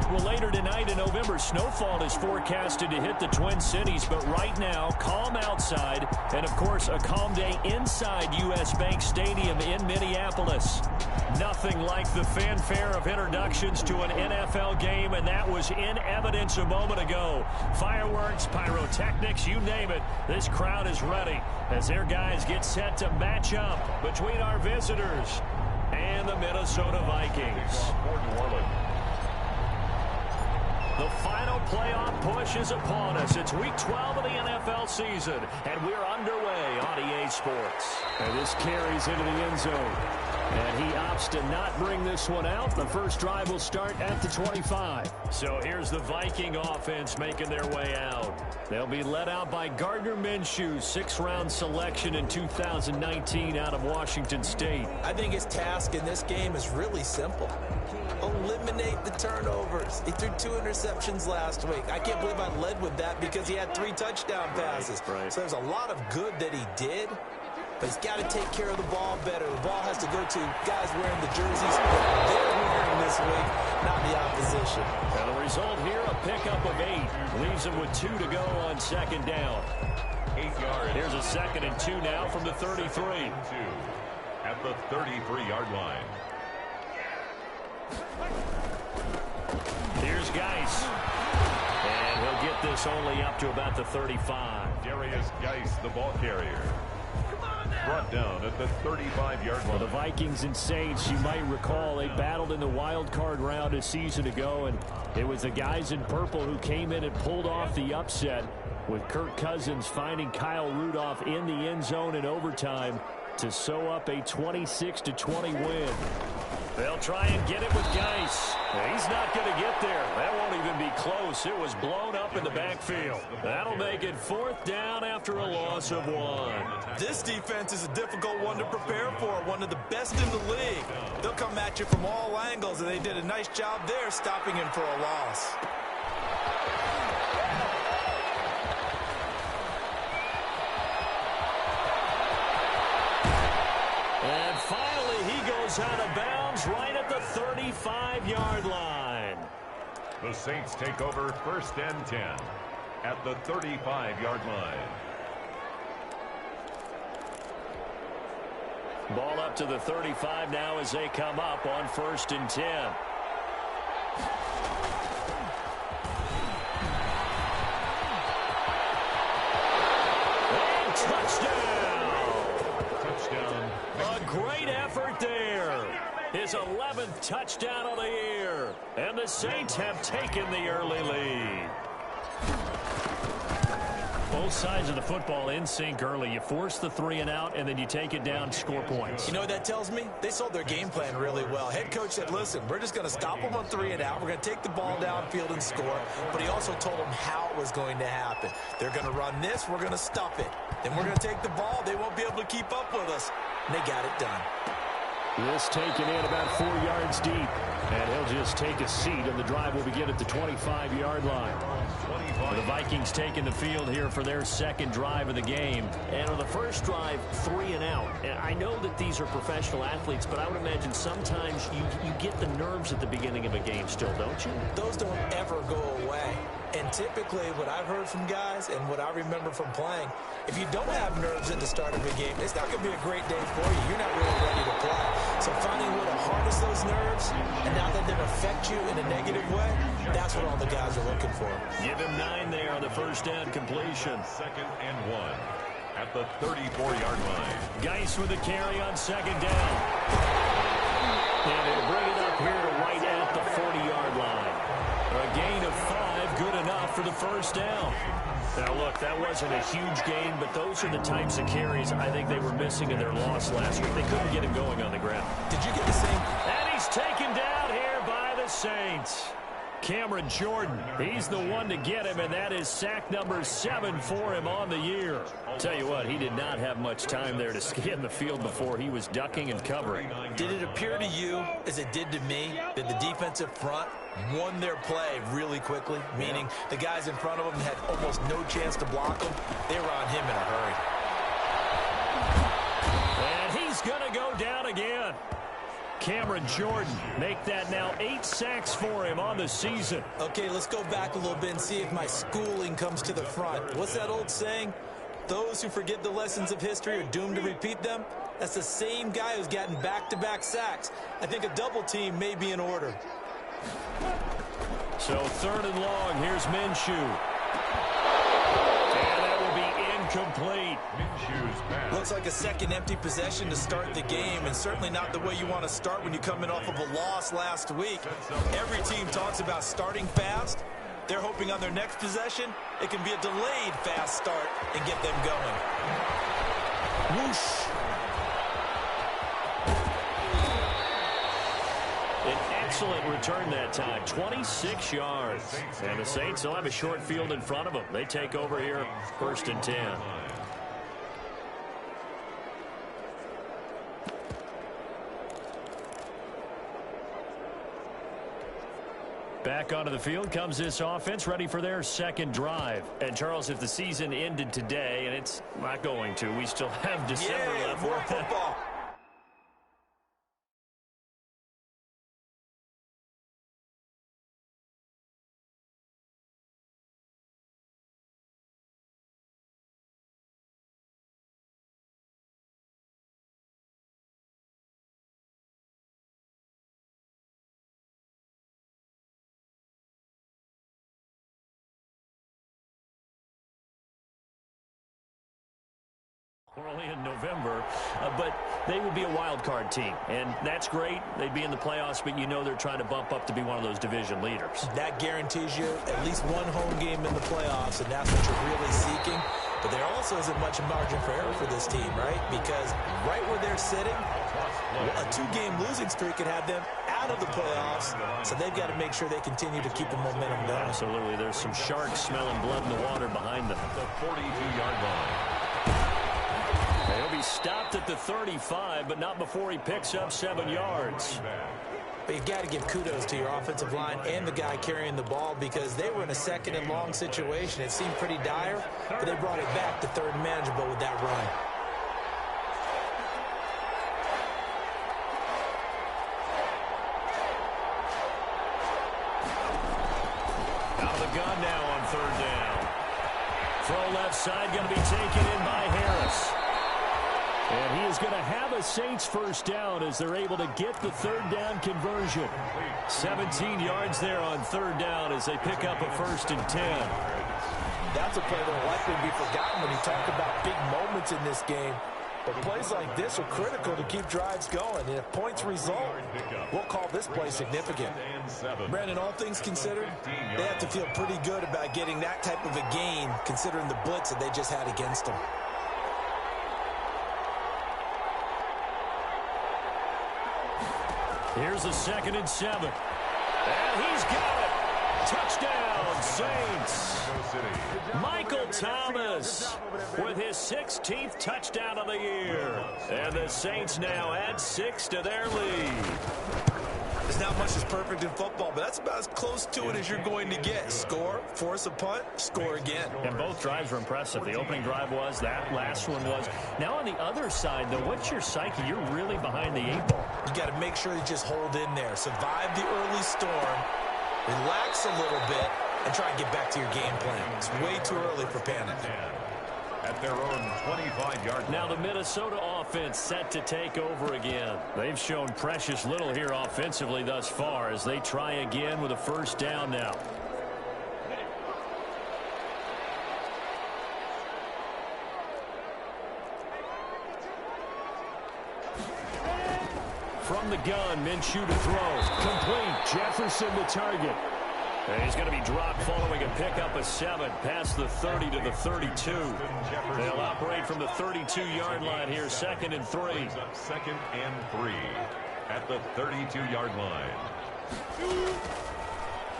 Well, later tonight in November, snowfall is forecasted to hit the Twin Cities, but right now, calm outside, and of course, a calm day inside U.S. Bank Stadium in Minneapolis. Nothing like the fanfare of introductions to an NFL game, and that was in evidence a moment ago. Fireworks, pyrotechnics, you name it. This crowd is ready as their guys get set to match up between our visitors and the Minnesota Vikings. The final playoff push is upon us. It's Week 12 of the NFL season, and we're underway on EA Sports. And this carries into the end zone. And he opts to not bring this one out. The first drive will start at the 25. So here's the Viking offense making their way out. They'll be led out by Gardner Minshew, sixth-round selection in 2019 out of Washington State. I think his task in this game is really simple. Eliminate the turnovers. He threw 2 interceptions last week. I can't believe I led with that because he had 3 touchdown passes. Right. So there's a lot of good that he did, but he's got to take care of the ball better. The ball has to go to guys wearing the jerseys that they're wearing this week, not the opposition. And the result here, a pickup of 8. Leaves him with 2 to go on second down. 8 yards. Here's a 2nd and 2 now from the 33. At the 33-yard line. Here's Geis. And he'll get this only up to about the 35. Darius Geis, the ball carrier. Brought down at the 35-yard line. Well, the Vikings and Saints, you might recall, they battled in the wild card round a season ago, and it was the guys in purple who came in and pulled off the upset, with Kirk Cousins finding Kyle Rudolph in the end zone in overtime to sew up a 26-20 win. They'll try and get it with Geis. He's not going to get there. That won't even be close. It was blown up in the backfield. That'll make it 4th down after a loss of 1. This defense is a difficult one to prepare for, one of the best in the league. They'll come at you from all angles, and they did a nice job there stopping him for a loss. And finally, he goes out of bounds right at the 35-yard line. The Saints take over 1st and 10 at the 35-yard line. Ball up to the 35 now as they come up on 1st and 10. And touchdown. A great effort there. His 11th touchdown of the year. And the Saints have taken the early lead. Both sides of the football in sync early. You force the 3 and out, and then you take it down, score points. You know what that tells me? They sold their game plan really well. Head coach said, listen, we're just going to stop them on 3 and out. We're going to take the ball downfield and score. But he also told them how it was going to happen. They're going to run this. We're going to stop it. Then we're going to take the ball. They won't be able to keep up with us. And they got it done. This taken in about 4 yards deep. And he'll just take a seat, and the drive will begin at the 25-yard line. The Vikings taking the field here for their 2nd drive of the game. And on the first drive, 3 and out. And I know that these are professional athletes, but I would imagine sometimes you get the nerves at the beginning of a game still, don't you? Those don't ever go away. And typically what I've heard from guys and what I remember from playing, if you don't have nerves at the start of a game, it's not going to be a great day for you. You're not really ready to play. So finding a way to harness those nerves and not let them affect you in a negative way, that's what all the guys are looking for. Give him 9 there on the first down completion. 2nd and 1 at the 34-yard line. Geis with the carry on 2nd down. And they'll bring it up here to right at the 40-yard line. A gain of 5, good enough for the first down. Now, look, that wasn't a huge gain, but those are the types of carries I think they were missing in their loss last week. They couldn't get him going on the ground. Did you get the same? And he's taken down here by the Saints. Cameron Jordan, he's the one to get him, and that is sack number 7 for him on the year. Tell you what, he did not have much time there to scan the field before he was ducking and covering. Did it appear to you, as it did to me, that the defensive front won their play really quickly? Meaning the guys in front of them had almost no chance to block him. They were on him in a hurry. And he's going to go down again. Cameron Jordan, make that now 8 sacks for him on the season. Okay, let's go back a little bit and see if my schooling comes to the front. What's that old saying? Those who forget the lessons of history are doomed to repeat them. That's the same guy who's gotten back-to-back sacks. I think a double team may be in order. So 3rd and long, here's Minshew. And that will be incomplete. Minshew's pass. Looks like a second empty possession to start the game, and certainly not the way you want to start when you're coming off of a loss last week. Every team talks about starting fast. They're hoping on their next possession, it can be a delayed fast start and get them going. Whoosh. An excellent return that time, 26 yards. And the Saints will have a short field in front of them. They take over here, 1st and 10. Back onto the field comes this offense, ready for their second drive. And, Charles, if the season ended today, and it's not going to, we still have December left. More football. We're only in November, but they would be a wild card team, and that's great. They'd be in the playoffs, but you know they're trying to bump up to be one of those division leaders. That guarantees you at least one home game in the playoffs, and that's what you're really seeking. But there also isn't much margin for error for this team, right? Because right where they're sitting, a 2-game losing streak could have them out of the playoffs, so they've got to make sure they continue to keep the momentum going. Absolutely. There's some sharks smelling blood in the water behind them. The 42-yard line. He'll be stopped at the 35, but not before he picks up 7 yards. But you've got to give kudos to your offensive line and the guy carrying the ball because they were in a 2nd and long situation. It seemed pretty dire, but they brought it back to 3rd and manageable with that run. Out of the gun now on 3rd down. Throw left side going to be taken in by Harris. And he is going to have a Saints first down as they're able to get the 3rd down conversion. 17 yards there on 3rd down as they pick up a 1st and 10. That's a play that will likely be forgotten when you talk about big moments in this game. But plays like this are critical to keep drives going. And if points result, we'll call this play significant. Brandon, all things considered, they have to feel pretty good about getting that type of a gain considering the blitz that they just had against them. Here's a 2nd and 7. And he's got it. Touchdown, Saints. Michael Thomas with his 16th touchdown of the year. And the Saints now add 6 to their lead. There's not much that's perfect in football, but that's about as close to it as you're going to get. Score, force a punt, score again. And both drives were impressive. The opening drive was, that last one was. Now on the other side, though, what's your psyche? You're really behind the 8 ball. You got to make sure you just hold in there. Survive the early storm, relax a little bit, and try and get back to your game plan. It's way too early for panic. At their own 25-yard line. Now the Minnesota offense set to take over again. They've shown precious little here offensively thus far as they try again with a 1st down now. From the gun, Minshew to throw. Complete. Jefferson the target. And he's going to be dropped following a pickup of 7 past the 30 to the 32. They'll operate from the 32-yard line here, 2nd and 3. 2nd and 3 at the 32-yard line.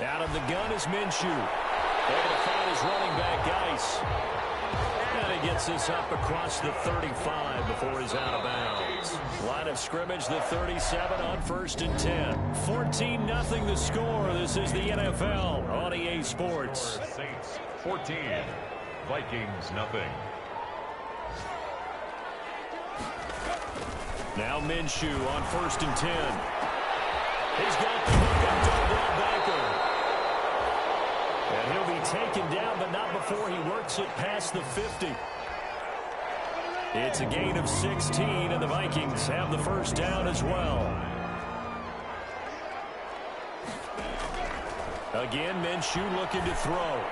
Out of the gun is Minshew. Able to find his running back, Geis. And he gets this up across the 35 before he's out of bounds. Line of scrimmage, the 37 on 1st and 10. 14-0 the score. This is the NFL on EA Sports. Saints 14, Vikings nothing. Now Minshew on 1st and 10. He's got the hook up to Baker. And he'll be taken down, but not before he works it past the 50. It's a gain of 16, and the Vikings have the first down as well. Again, Minshew looking to throw.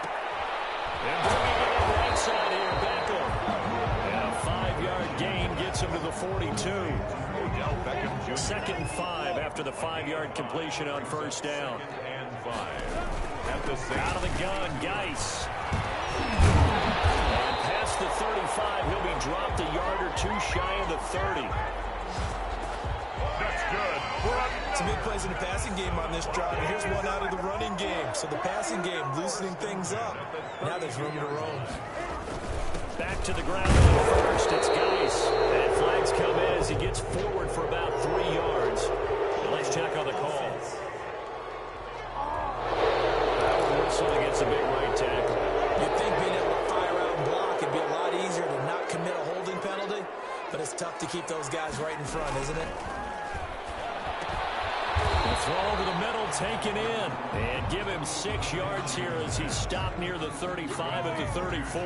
And bringing it on the right side here, Beckham. And a 5-yard gain gets him to the 42. 2nd and 5 after the 5-yard completion on 1st down. Out of the gun, Geis. And past the 35, he'll be dropped a yard or two shy of the 30. That's good. Some big plays in the passing game on this drive. Here's one out of the running game. So the passing game loosening things up. Now there's room to roam. Back to the ground on first. It's Geis. And flags come in as he gets forward for about 3 yards. And let's check on the call. Whistle against a big right tackle. You'd think being able to fire out and block would be a lot easier to not commit a holding penalty. But it's tough to keep those guys right in front, isn't it? Throw over the middle, taken in. And give him 6 yards here as he stopped near the 35 at the 34.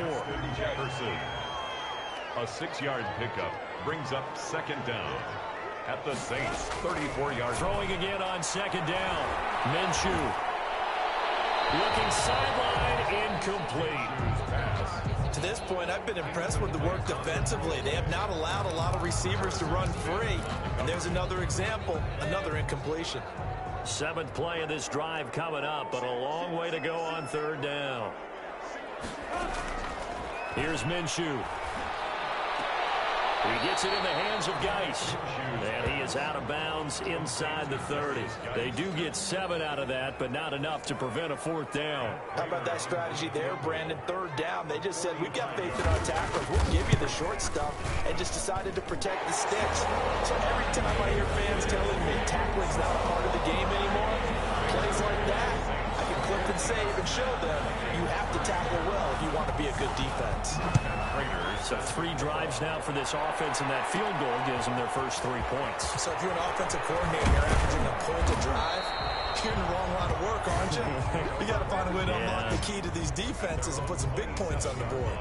Jefferson. A 6-yard pickup brings up 2nd down. At the Saints, 34-yard. Throwing again on 2nd down. Minshew. Looking sideline, incomplete. To this point, I've been impressed with the work defensively. They have not allowed a lot of receivers to run free. And there's another example, another incompletion. 7th play of this drive coming up, but a long way to go on 3rd down. Here's Minshew. He gets it in the hands of Geis. And he is out of bounds inside the 30. They do get 7 out of that, but not enough to prevent a 4th down. How about that strategy there, Brandon? 3rd down. They just said, we've got faith in our tacklers. We'll give you the short stuff, and just decided to protect the sticks. So every time I hear fans telling me tackling's not a part of the game anymore, plays like that, I can clip and save and show them you have to tackle well if you want to be a good defense. So 3 drives now for this offense, and that field goal gives them their first 3 points. So if you're an offensive coordinator, you're averaging a point a drive, you're in the wrong line of work, aren't you? You got to find a way to unlock the key to these defenses and put some big points on the board.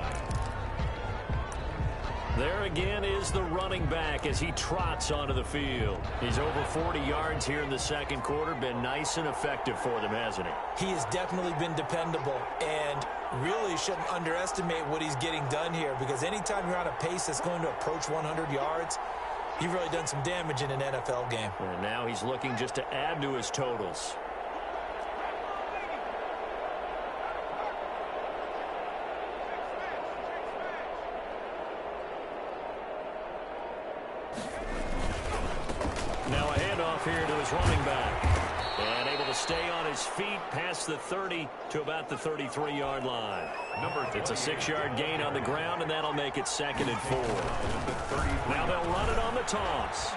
There again is the running back as he trots onto the field. He's over 40 yards here in the 2nd quarter. Been nice and effective for them, hasn't he? He has definitely been dependable, and really shouldn't underestimate what he's getting done here, because anytime you're on a pace that's going to approach 100 yards, you've really done some damage in an NFL game. And now he's looking just to add to his totals. Now a handoff here to his running back. And able to stay on his feet past the 30 to about the 33-yard line. It's a 6-yard gain on the ground, and that'll make it 2nd and 4. Now they'll run it on the toss.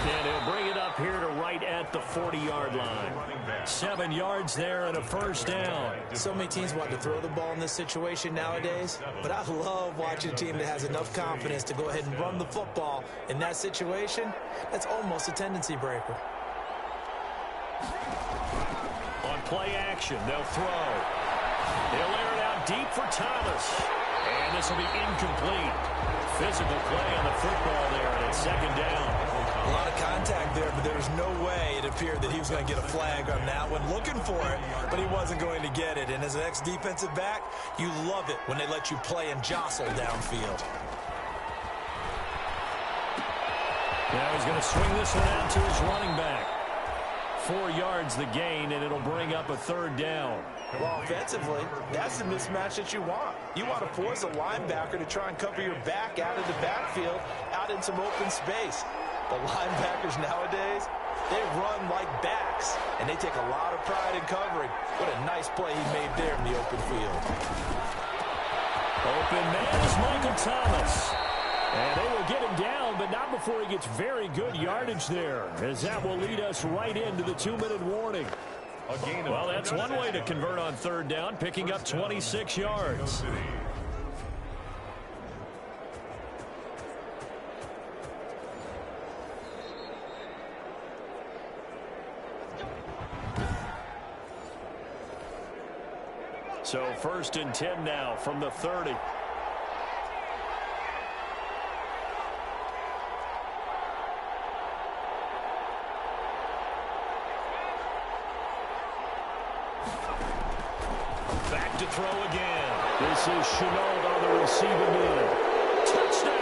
And he'll bring it up here to right at the 40-yard line. 7 yards there and a first down. So many teams want to throw the ball in this situation nowadays, but I love watching a team that has enough confidence to go ahead and run the football. In that situation, that's almost a tendency breaker. On play action, they'll throw. They'll air it out deep for Thomas. And this will be incomplete. Physical play on the football there, and it's 2nd down. A lot of contact there, but there was no way it appeared that he was going to get a flag on that one. Looking for it, but he wasn't going to get it. And as an ex-defensive back, you love it when they let you play and jostle downfield. Now he's going to swing this one out to his running back. 4 yards the gain, and it'll bring up a 3rd down. Well, offensively, that's the mismatch that you want. You want to force a linebacker to try and cover your back out of the backfield, out in some open space. The linebackers nowadays, they run like backs, and they take a lot of pride in covering. What a nice play he made there in the open field. Open man is Michael Thomas. And they will get him down, but not before he gets very good yardage there, as that will lead us right into the 2-minute warning. Well, that's one way to convert on 3rd down, picking up 26 yards. So 1st and 10 now from the 30. Back to throw again. This is Chenault on the receiving end. Touchdown!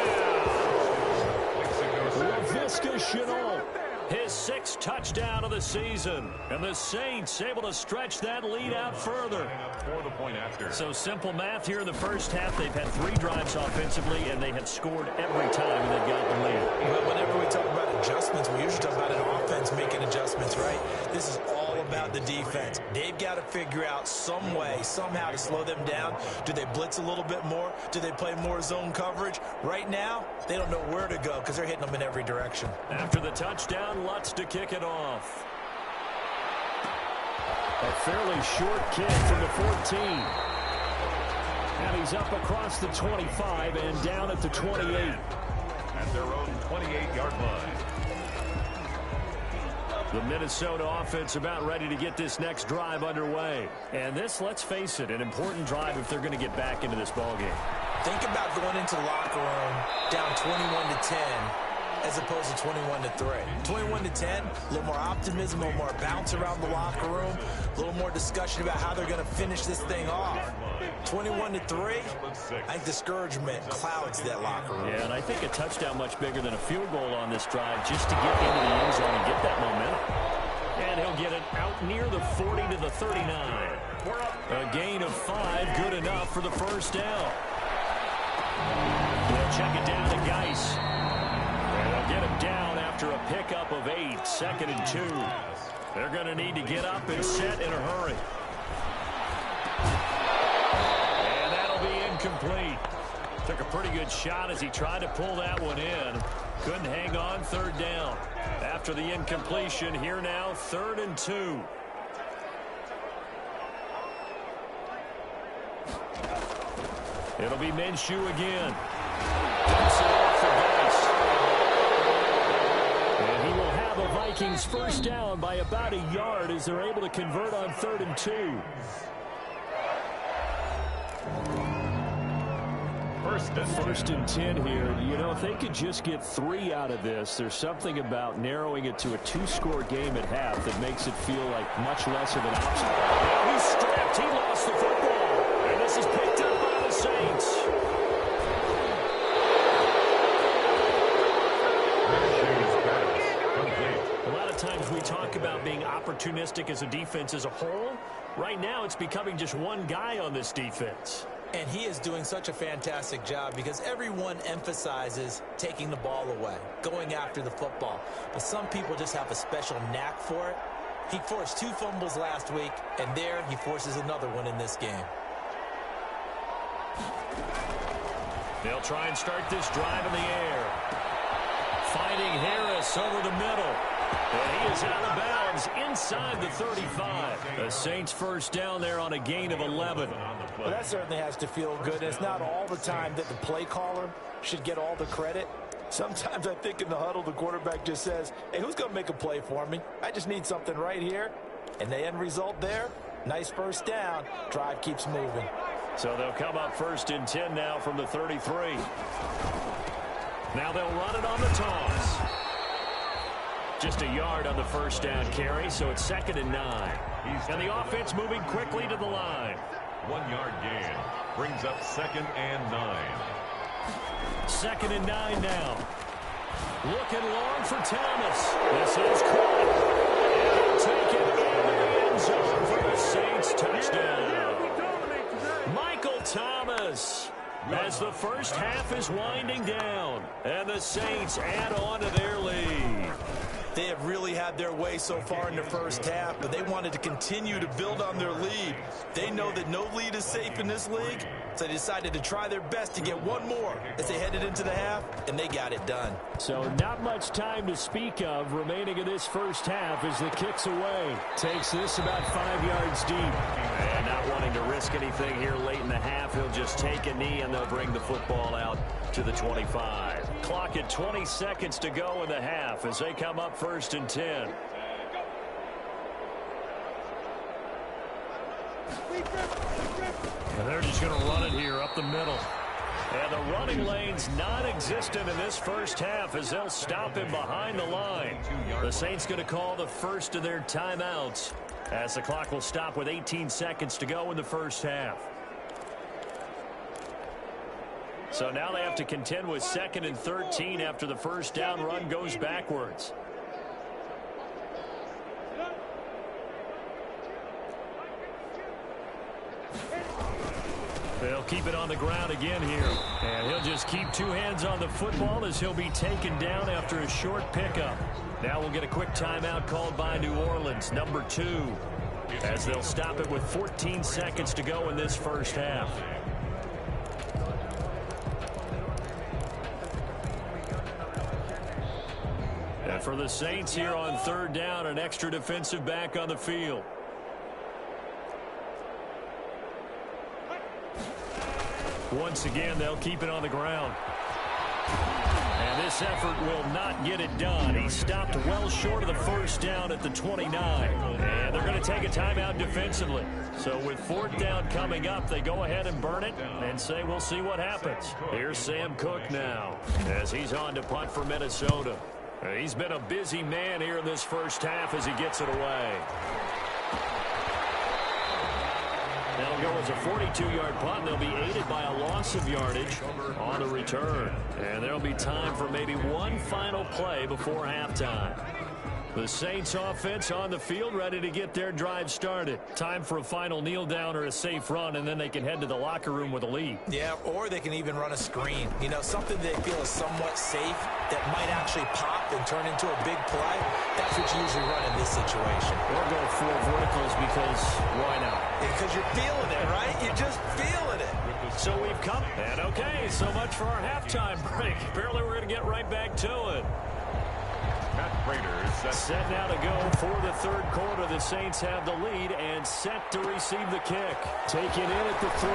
LaVisca Chenault. His 6th touchdown of the season. And the Saints able to stretch that lead out further. For the point after. So simple math here in the first half. They've had 3 drives offensively, and they have scored every time they've got the lead. Well, whenever we talk about adjustments, we usually talk about an offense making adjustments, right? This is all about the defense. They've got to figure out some way, somehow to slow them down. Do they blitz a little bit more? Do they play more zone coverage? Right now, they don't know where to go because they're hitting them in every direction. After the touchdown, Lutz to kick it off. A fairly short kick from the 14. And he's up across the 25 and down at the 28. At their own 28-yard line. The Minnesota offense about ready to get this next drive underway. And this, let's face it, an important drive if they're going to get back into this ballgame. Think about going into the locker room down 21-10 as opposed to 21-3. 21-10, a little more optimism, a little more bounce around the locker room, a little more discussion about how they're going to finish this thing off. 21-3, I think discouragement clouds that locker room. Yeah, and I think a touchdown much bigger than a field goal on this drive just to get into the end zone and get that momentum. And he'll get it out near the 40 to the 39. A gain of 5, good enough for the first down. They'll check it down to Geis. And they'll get him down after a pickup of 8, 2nd and 2. They're going to need to get up and set in a hurry. And that'll be incomplete. Took a pretty good shot as he tried to pull that one in. Couldn't hang on, 3rd down. After the incompletion, here now, 3rd and 2. It'll be Minshew again. Dumps it off the base. And he will have a Vikings first down by about a yard as they're able to convert on 3rd and 2. First and 10 here. You know, if they could just get 3 out of this, there's something about narrowing it to a 2-score game at half that makes it feel like much less of an option. Now he's strapped. He lost the football. And this is picked up by the Saints. A lot of times we talk about being opportunistic as a defense as a whole. Right now it's becoming just one guy on this defense. And he is doing such a fantastic job because everyone emphasizes taking the ball away, going after the football. But some people just have a special knack for it. He forced 2 fumbles last week, and there he forces another one in this game. They'll try and start this drive in the air. Finding Harris over the middle. And he is out of bounds inside the 35. The Saints first down there on a gain of 11. Well, that certainly has to feel good. It's not all the time that the play caller should get all the credit. Sometimes I think in the huddle, the quarterback just says, hey, who's going to make a play for me? I just need something right here. And the end result there, nice first down. Drive keeps moving. So they'll come up 1st and 10 now from the 33. Now they'll run it on the toss. Just a yard on the first down carry, so it's 2nd and 9. And the offense moving quickly to the line. 1-yard gain brings up 2nd and 9. 2nd and 9 now. Looking long for Thomas. This is caught. And he'll take it in the end zone for the Saints touchdown. Michael Thomas. As the first half is winding down, and the Saints add on to their lead. They have really had their way so far in the first half, but they wanted to continue to build on their lead. They know that no lead is safe in this league, so they decided to try their best to get one more as they headed into the half, and they got it done. So not much time to speak of remaining in this first half as the kick's away. Takes this about 5 yards deep. And not wanting to risk anything here late in the half, he'll just take a knee and they'll bring the football out to the 25. Clock at 20 seconds to go in the half as they come up 1st and 10. And they're just going to run it here up the middle. And the running lane's non-existent in this first half as they'll stop him behind the line. The Saints going to call the first of their timeouts as the clock will stop with 18 seconds to go in the first half. So now they have to contend with 2nd and 13 after the first down run goes backwards. They'll keep it on the ground again here. And he'll just keep 2 hands on the football as he'll be taken down after a short pickup. Now we'll get a quick timeout called by New Orleans, number 2, as they'll stop it with 14 seconds to go in this first half. And for the Saints here on 3rd down, an extra defensive back on the field. Once again, they'll keep it on the ground. And this effort will not get it done. He stopped well short of the first down at the 29. And they're going to take a timeout defensively. So with 4th down coming up, they go ahead and burn it and say we'll see what happens. Here's Sam Cook now as he's on to punt for Minnesota. He's been a busy man here in this first half as he gets it away. That'll go as a 42-yard punt. They'll be aided by a loss of yardage on the return. And there'll be time for maybe one final play before halftime. The Saints offense on the field ready to get their drive started. Time for a final kneel down or a safe run, and then they can head to the locker room with a lead. Yeah, or they can even run a screen. You know, something they feel is somewhat safe that might actually pop and turn into a big play. That's what you usually run in this situation. Or go 4 verticals because why not? Because you're feeling it, right? You're just feeling it. So we've come. And okay, so much for our halftime break. Apparently we're going to get right back to it. Set now to go for the 3rd quarter. The Saints have the lead and set to receive the kick. Taken in at the 3.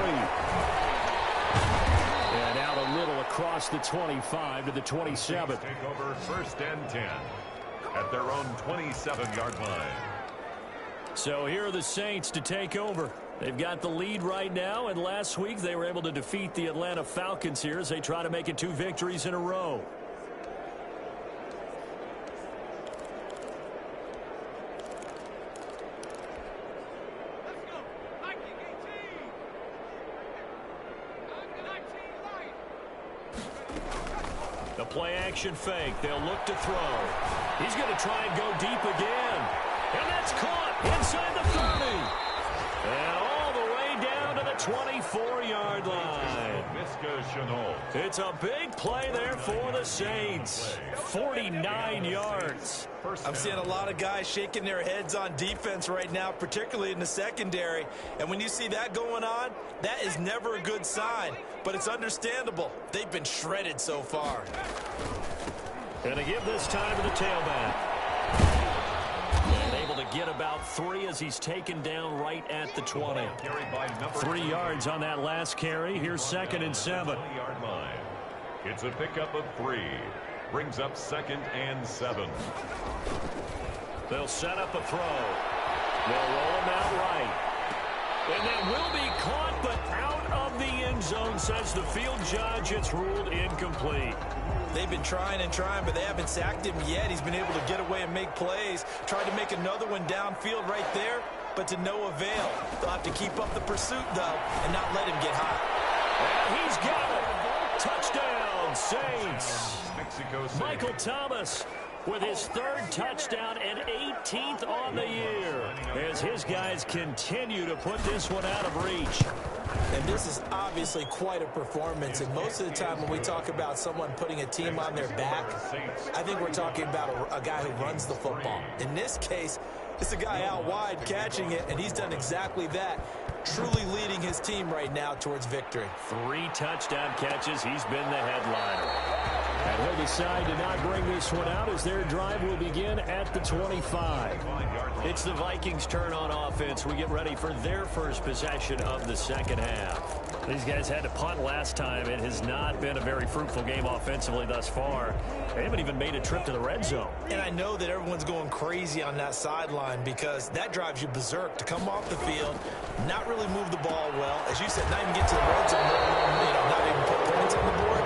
And out a little across the 25 to the 27. Take over 1st and 10 at their own 27-yard line. So here are the Saints to take over. They've got the lead right now, and last week they were able to defeat the Atlanta Falcons here as they try to make it 2 victories in a row. Play action fake. They'll look to throw. He's going to try and go deep again. And that's caught inside the 30. And all the way down to the 24-yard line. It's a big play there for the Saints. 49 yards. I'm seeing a lot of guys shaking their heads on defense right now, particularly in the secondary. And when you see that going on, that is never a good sign. But it's understandable. They've been shredded so far. And they give this time to the tailback. And able to get about 3 as he's taken down right at the 20. 3 yards on that last carry. Here's 2nd and 7. It's a pickup of 3. Brings up 2nd and 7. They'll set up a throw. They'll roll him out right. And that will be caught, but out of the end zone, says the field judge. It's ruled incomplete. They've been trying and trying, but they haven't sacked him yet. He's been able to get away and make plays. Tried to make another one downfield right there, but to no avail. They'll have to keep up the pursuit, though, and not let him get hot. And he's got it. Touchdown, Saints. Michael Thomas with his 3rd touchdown and 18th on the year as his guys continue to put this one out of reach. And this is obviously quite a performance. And most of the time when we talk about someone putting a team on their back, I think we're talking about a guy who runs the football. In this case, it's a guy out wide catching it, and he's done exactly that, truly leading his team right now towards victory. 3 touchdown catches. He's been the headliner. And he'll decide to not bring this one out as their drive will begin at the 25. It's the Vikings' turn on offense. We get ready for their first possession of the second half. These guys had to punt last time. It has not been a very fruitful game offensively thus far. They haven't even made a trip to the red zone. And I know that everyone's going crazy on that sideline because that drives you berserk to come off the field, not really move the ball well. As you said, not even get to the red zone, not even put points on the board.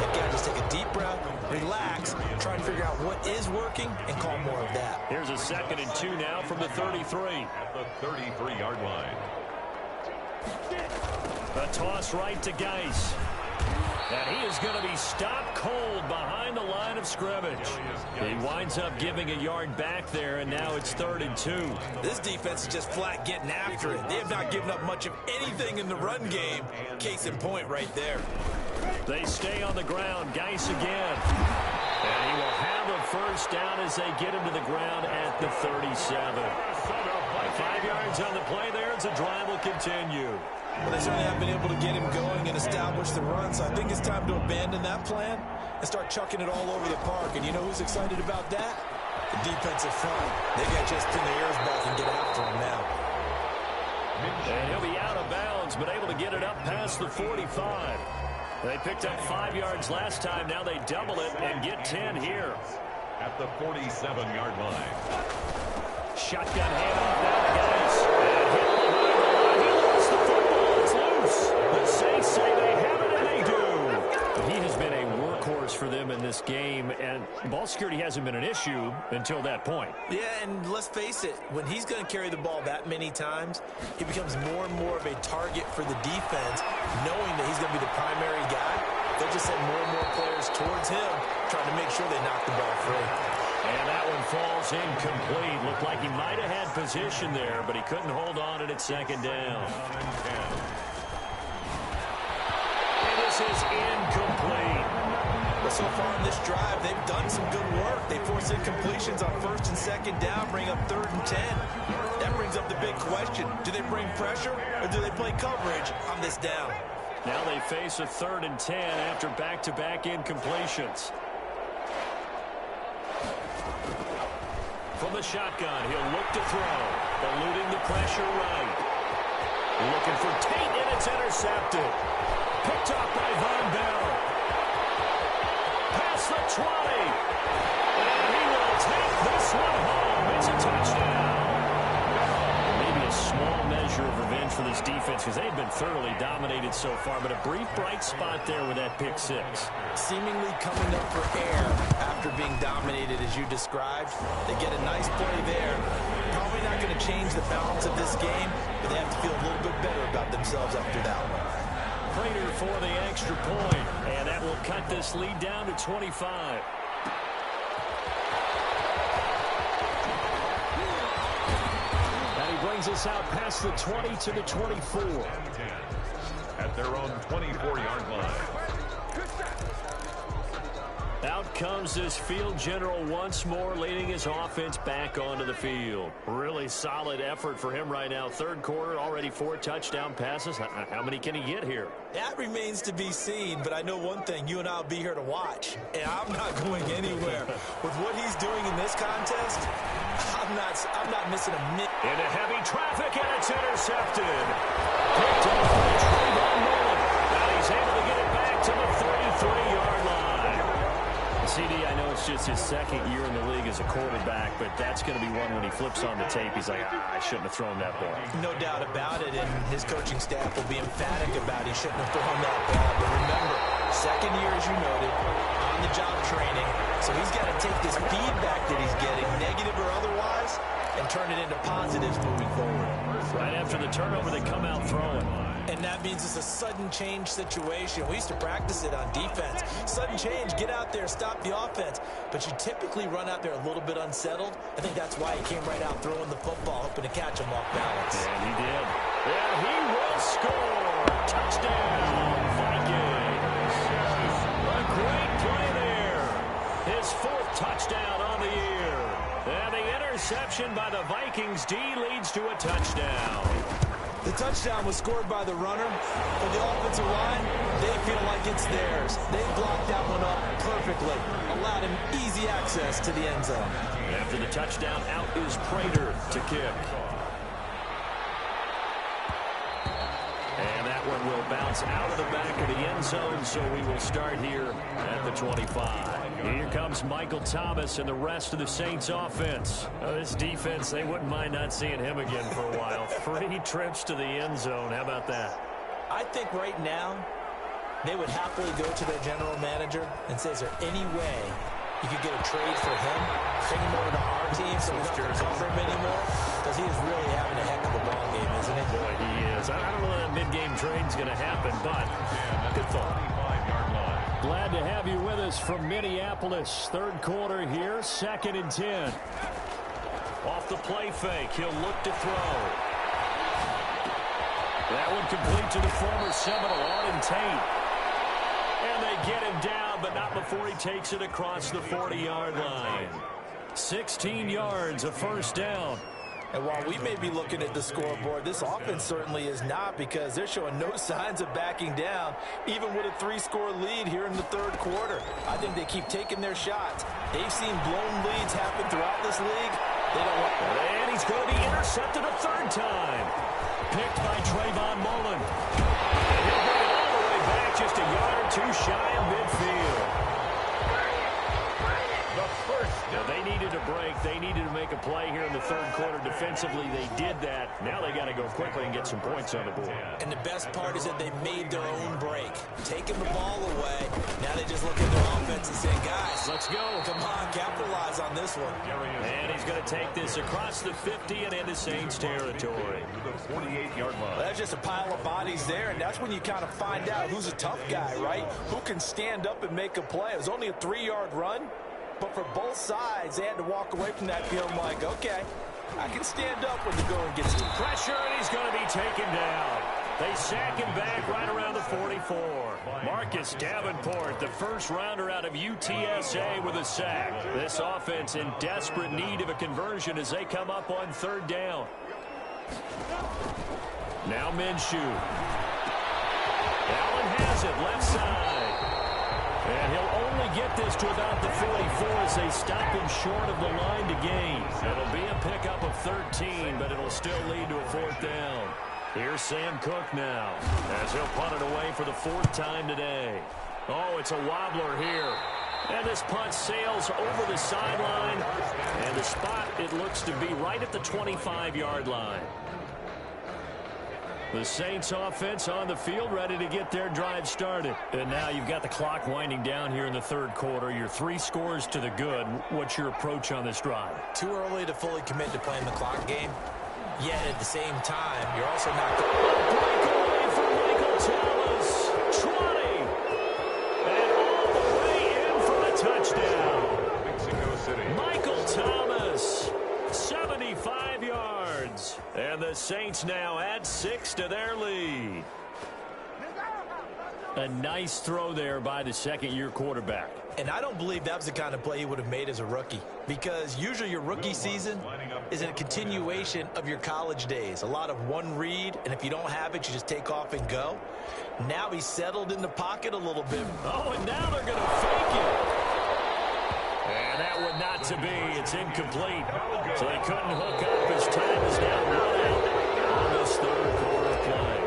They've got to just take a deep breath, relax, try and figure out what is working, and call more of that. Here's a 2nd and 2 now from the 33. At the 33-yard line. A toss right to Geis. And he is going to be stopped cold behind the line of scrimmage. He winds up giving a yard back there, and now it's 3rd and 2. This defense is just flat getting after it. They have not given up much of anything in the run game. Case in point right there. They stay on the ground. Geis again. And he will have a first down as they get him to the ground at the 37. 5 yards on the play there as the drive will continue. Well, they certainly have been able to get him going and establish the run, so I think it's time to abandon that plan and start chucking it all over the park. And you know who's excited about that? The defensive front. They got just pin their ears back and get after him now. And he'll be out of bounds, but able to get it up past the 45. They picked up 5 yards last time. Now they double it and get 10 here. At the 47-yard line. Shotgun handoff now to Geis. And hit behind the line. He lost the football. It's loose. The Saints say they have it, and they do. He has been a workhorse for them in this game, and ball security hasn't been an issue until that point. Yeah, and let's face it, when he's going to carry the ball that many times, he becomes more and more of a target for the defense, knowing that he's going to be the primary guy. They'll just send more and more players towards him, trying to make sure they knock the ball free. And that one falls incomplete. Looked like he might have had position there, but he couldn't hold on at 2nd down. And this is incomplete. But so far in this drive, they've done some good work. They force incompletions on 1st and 2nd down, bring up 3rd and 10. That brings up the big question. Do they bring pressure, or do they play coverage on this down? Now they face a 3rd and 10 after back-to-back incompletions. From the shotgun, he'll look to throw, eluding the pressure right. Looking for Tate, and it's intercepted. Picked up by Von Bell. Past the 20. And he will take this one home. It's a touchdown. Maybe a small measure of revenge for this defense because they've been thoroughly dominated so far, but a brief bright spot there with that pick 6. Seemingly coming up for air after being dominated as you described. They get a nice play there. Probably not going to change the balance of this game, but they have to feel a little bit better about themselves after that one. Prater for the extra point, and that will cut this lead down to 25. And he brings us out past the 20 to the 24. At their own 24-yard line. Out comes this field general once more, leading his offense back onto the field. Really solid effort for him right now. 3rd quarter, already 4 touchdown passes. How many can he get here? That remains to be seen, but I know one thing. You and I will be here to watch, and I'm not going anywhere. With what he's doing in this contest, I'm not missing a minute. Into heavy traffic, and it's intercepted. Picked off by Trayvon Mullen. Now he's able to get it back to the 33-yard line. CD, I know it's just his 2nd year in the league as a quarterback, but that's going to be one when he flips on the tape. He's like, I shouldn't have thrown that ball. No doubt about it, and his coaching staff will be emphatic about he shouldn't have thrown that ball. But remember, 2nd year, as you noted, on-the-job training, so he's got to take this feedback that he's getting, negative or otherwise, and turn it into positives moving forward. Right after the turnover, they come out throwing. And that means it's a sudden change situation. We used to practice it on defense. Sudden change, get out there, stop the offense. But you typically run out there a little bit unsettled. I think that's why he came right out throwing the football, hoping to catch him off balance. And he did. And he will score. Touchdown, Vikings. A great play there. His 4th touchdown on the year. And the interception by the Vikings D leads to a touchdown. The touchdown was scored by the runner. For the offensive line, they feel like it's theirs. They blocked that one up perfectly. Allowed him easy access to the end zone. After the touchdown, out is Prater to kick. And that one will bounce out of the back of the end zone, so we will start here at the 25. Here comes Michael Thomas and the rest of the Saints offense. This defense, they wouldn't mind not seeing him again for a while. 3 trips to the end zone. How about that? I think right now they would happily go to their general manager and say, is there any way you could get a trade for him, bring him over to our team so we don't cover him anymore? Because he is really having a heck of a ball game, isn't he? Boy, he is. I don't know that mid-game trade's going to happen, but good thought. Glad to have you with us from Minneapolis. Third quarter here, 2nd and 10. Off the play fake, he'll look to throw. That one complete to the former Seminole, Arden Tate. And they get him down, but not before he takes it across the 40-yard line. 16 yards, a first down. And while we may be looking at the scoreboard, this offense certainly is not, because they're showing no signs of backing down, even with a 3-score lead here in the third quarter. I think they keep taking their shots. They've seen blown leads happen throughout this league. They don't want... And he's going to be intercepted a third time. Picked by Trayvon Mullen. And he'll bring it all the way back, just a yard or two shy of midfield. Now, they needed a break. They needed to make a play here in the third quarter. Defensively, they did that. Now they got to go quickly and get some points on the board. And the best part is that they made their own break. Taking the ball away. Now they just look at their offense and say, guys, let's go. Come on, capitalize on this one. And he's going to take this across the 50 and into Saints territory. The 48-yard line. Well, that's just a pile of bodies there, and that's when you kind of find out who's a tough guy, right? Who can stand up and make a play. It was only a 3-yard run. But for both sides, they had to walk away from that field like, okay, I can stand up when the going gets deep. Pressure, and he's going to be taken down. They sack him back right around the 44. Marcus Davenport, the first rounder out of UTSA with a sack. This offense in desperate need of a conversion as they come up on third down. Now Minshew. Allen has it, left side. And he'll only get this to about the 44 as they stop him short of the line to gain. It'll be a pickup of 13, but it'll still lead to a fourth down. Here's Sam Cook now as he'll punt it away for the 4th time today. Oh, it's a wobbler here. And this punt sails over the sideline. And the spot, it looks to be right at the 25-yard line. The Saints offense on the field ready to get their drive started. And now you've got the clock winding down here in the third quarter. You're 3 scores to the good. What's your approach on this drive? Too early to fully commit to playing the clock game. Yet at the same time, you're also not... Breakaway for Michael Thomas. 20. And all the way in for the touchdown. Mexico City. Michael Thomas. 75 yards. And the Saints now add 6 to their lead. A nice throw there by the second-year quarterback. And I don't believe that was the kind of play he would have made as a rookie, because usually your rookie season is a continuation of your college days. A lot of one read, and if you don't have it, you just take off and go. Now he's settled in the pocket a little bit. Oh, and now they're going to fake it. And that one not to be. It's incomplete. So they couldn't hook up as time is now run out on this third quarter play.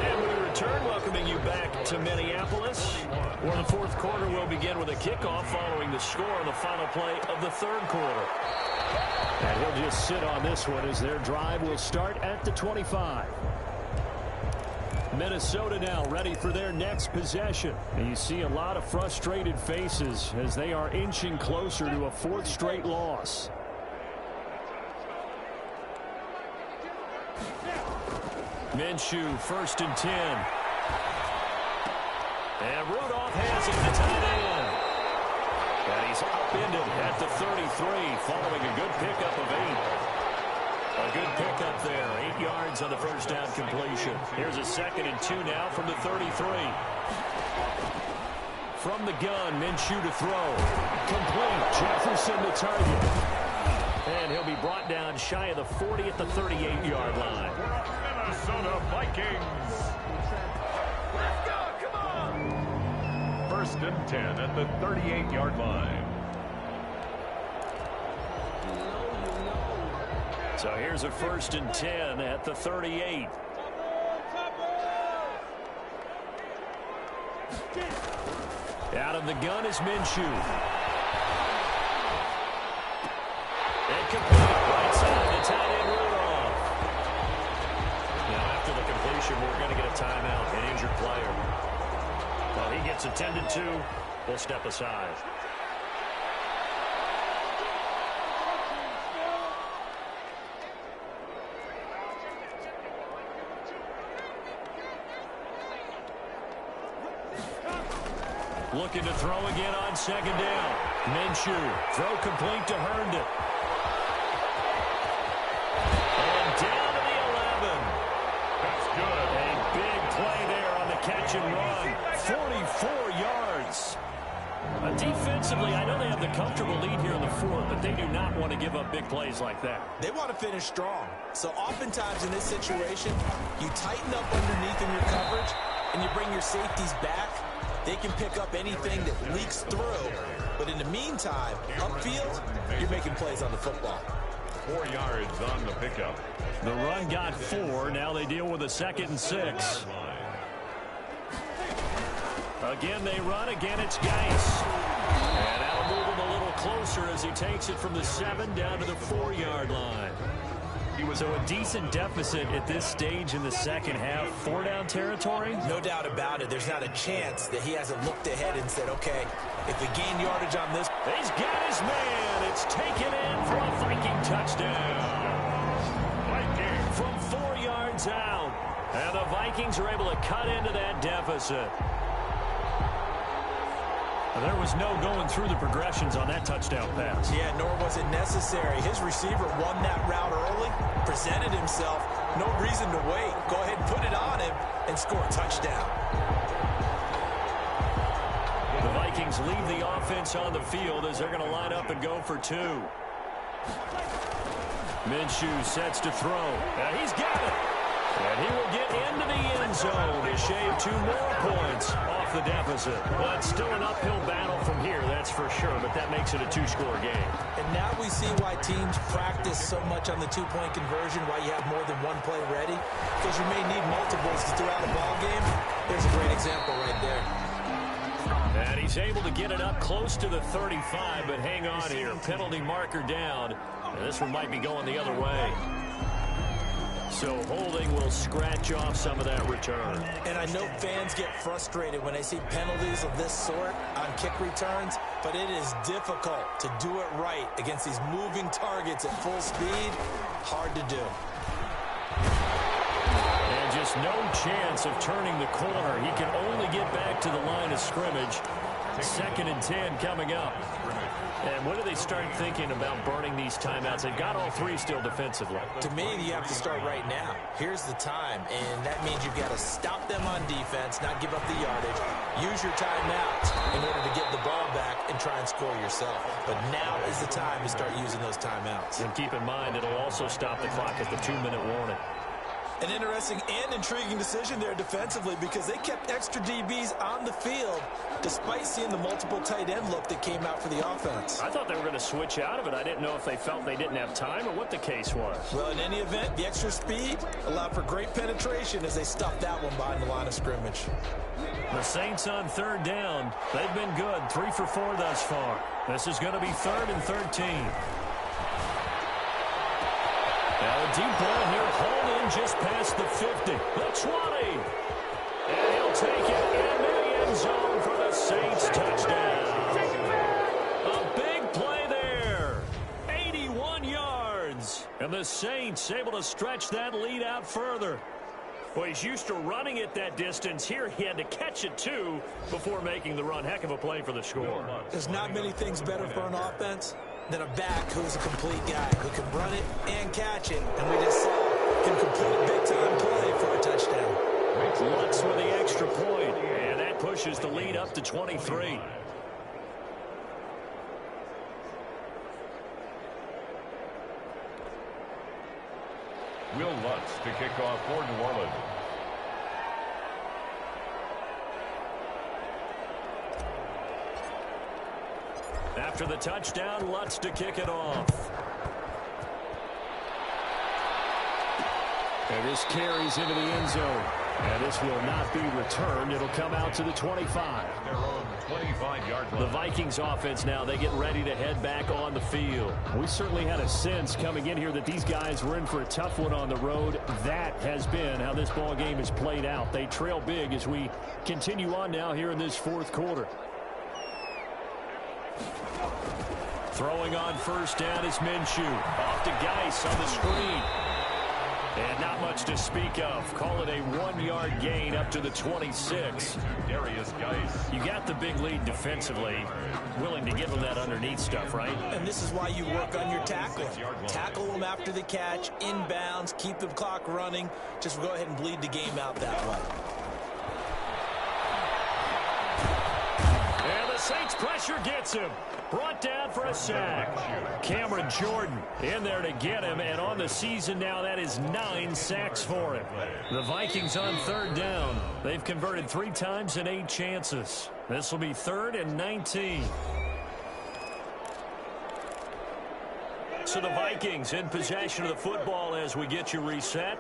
And we return, welcoming you back to Minneapolis, where the fourth quarter will begin with a kickoff following the score on the final play of the third quarter. And he'll just sit on this one as their drive will start at the 25. Minnesota now ready for their next possession. And you see a lot of frustrated faces as they are inching closer to a 4th straight loss. Minshew, 1st and 10. And Rudolph has it to tight end. And he's upended at the 33 following a good pickup of 8. A good pickup there. 8 yards on the first down completion. Here's a 2nd and 2 now from the 33. From the gun, Minshew to throw. Complete. Jefferson the target. And he'll be brought down shy of the 40 at the 38-yard line. Minnesota Vikings. Let's go, come on! 1st and 10 at the 38-yard line. So here's a 1st and 10 at the 38. Out of the gun is Minshew. And complete. Right side, the tight end Rudolph. Now after the completion, we're going to get a timeout, an injured player. Well, he gets attended to. We'll step aside. Looking to throw again on second down. Minshew, throw complete to Herndon. And down to the 11. That's good. A big play there on the catch and run. 44 yards. Defensively, I know they have the comfortable lead here in the fourth, but they do not want to give up big plays like that. They want to finish strong. So oftentimes in this situation, you tighten up underneath in your coverage, and you bring your safeties back. They can pick up anything that leaks through. But in the meantime, upfield, you're making plays on the football. 4 yards on the pickup. The run got 4. Now they deal with a 2nd and 6. Again, they run. Again, it's Geis. And that'll move him a little closer as he takes it from the 7 down to the 4-yard line. So a decent deficit at this stage in the second half. 4-down territory? No doubt about it. There's not a chance that he hasn't looked ahead and said, okay, if we gain yardage on this. He's got his man. It's taken in for a Viking touchdown. Viking from 4 yards out. And the Vikings are able to cut into that deficit. There was no going through the progressions on that touchdown pass. Yeah, nor was it necessary. His receiver won that route early, presented himself. No reason to wait. Go ahead and put it on him and score a touchdown. The Vikings leave the offense on the field as they're going to line up and go for 2. Minshew sets to throw. He's got it. And he will get into the end zone to shave 2 more points off the deficit. Well, it's still an uphill battle from here, that's for sure, but that makes it a 2-score game. And now we see why teams practice so much on the 2-point conversion, why you have more than one play ready, because you may need multiples to throw out a ball game. There's a great example right there. And he's able to get it up close to the 35, but hang on here. Penalty marker down. And this one might be going the other way. So holding will scratch off some of that return. And I know fans get frustrated when they see penalties of this sort on kick returns, but it is difficult to do it right against these moving targets at full speed. Hard to do. And just no chance of turning the corner. He can only get back to the line of scrimmage. 2nd and 10 coming up. And when do they start thinking about burning these timeouts? They've got all 3 still defensively. To me, you have to start right now. Here's the time, and that means you've got to stop them on defense, not give up the yardage. Use your timeouts in order to get the ball back and try and score yourself. But now is the time to start using those timeouts. And keep in mind, it'll also stop the clock at the 2-minute warning. An interesting and intriguing decision there defensively because they kept extra DBs on the field despite seeing the multiple tight end look that came out for the offense. I thought they were going to switch out of it. I didn't know if they felt they didn't have time or what the case was. Well, in any event, the extra speed allowed for great penetration as they stuffed that one behind the line of scrimmage. The Saints on 3rd down. They've been good. 3 for 4 thus far. This is going to be 3rd and 13. Now a deep ball here, hauled in just past the 50. The 20. And he'll take it into the end zone for the Saints touchdown. A big play there. 81 yards. And the Saints able to stretch that lead out further. Well, he's used to running it that distance. Here he had to catch it, too, before making the run. Heck of a play for the score. There's not many things better for an offense than a back who's a complete guy who can run it and catch it. And we just saw can complete a big-time play for a touchdown. Lutz with the extra point, and that pushes the lead up to 23. Will Lutz to kick off for New Orleans. After the touchdown, Lutz to kick it off. And this carries into the end zone. And this will not be returned. It'll come out to the 25. 25-yard line. The Vikings offense now, they get ready to head back on the field. We certainly had a sense coming in here that these guys were in for a tough one on the road. That has been how this ball game has played out. They trail big as we continue on now here in this fourth quarter. Throwing on first down is Minshew. Off to Geis on the screen. And not much to speak of. Call it a 1-yard gain up to the 26. Darius Geis. You got the big lead defensively. Willing to give them that underneath stuff, right? And this is why you work on your tackling. Tackle them after the catch, inbounds, keep the clock running. Just go ahead and bleed the game out that way. And the Saints pressure gets him. Brought down for a sack. Cameron Jordan in there to get him, and on the season now, that is 9 sacks for him. The Vikings on third down. They've converted 3 times in 8 chances. This will be 3rd and 19. So the Vikings in possession of the football as we get you reset.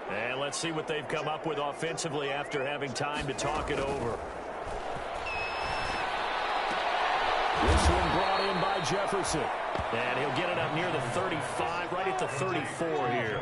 And let's see what they've come up with offensively after having time to talk it over. This one brought in by Jefferson. And he'll get it up near the 35, right at the 34 here.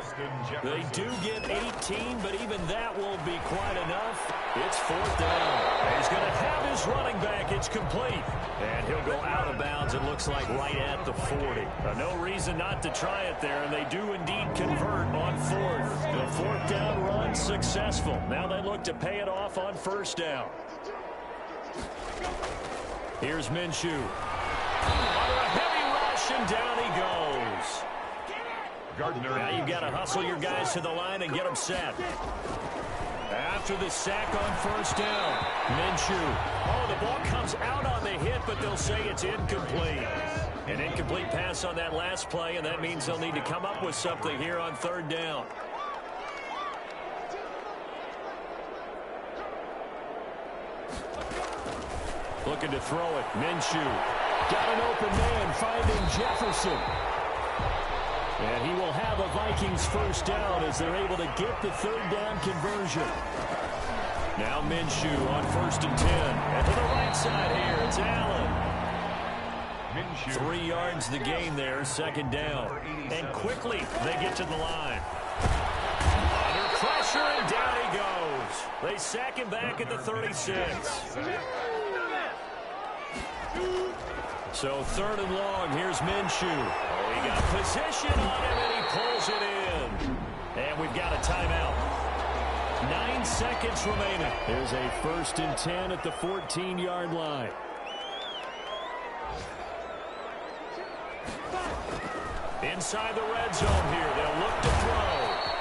They do get 18, but even that won't be quite enough. It's 4th down. He's going to have his running back. It's complete. And he'll go out of bounds, it looks like, right at the 40. No reason not to try it there, and they do indeed convert on 4th. The 4th down run successful. Now they look to pay it off on first down. Here's Minshew. Under a heavy rush, and down he goes. Gardner. Now you've got to hustle your guys to the line and get them set. After the sack on first down, Minshew. Oh, the ball comes out on the hit, but they'll say it's incomplete. An incomplete pass on that last play, and that means they'll need to come up with something here on third down. Looking to throw it. Minshew. Got an open man finding Jefferson. And he will have a Vikings first down as they're able to get the 3rd down conversion. Now Minshew on 1st and 10. And to the right side here, it's Allen. Minshew. 3 yards the gain there, 2nd down. And quickly they get to the line. Under pressure, and down he goes. They sack him back at the 36. So 3rd and long, here's Minshew. Oh, he got position on him, and he pulls it in. And we've got a timeout. 9 seconds remaining. There's a 1st and 10 at the 14-yard line. Inside the red zone here, they'll look to throw.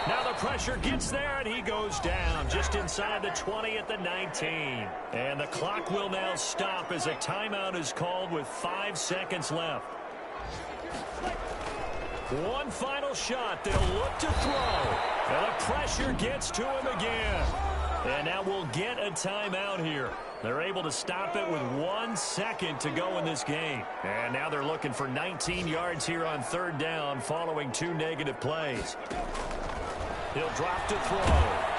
Now the pressure gets there, and he goes down just inside the 20 at the 19. And the clock will now stop as a timeout is called with 5 seconds left. One final shot. They'll look to throw. And the pressure gets to him again. And now we'll get a timeout here. They're able to stop it with 1 second to go in this game. And now they're looking for 19 yards here on third down following 2 negative plays. He'll drop to throw.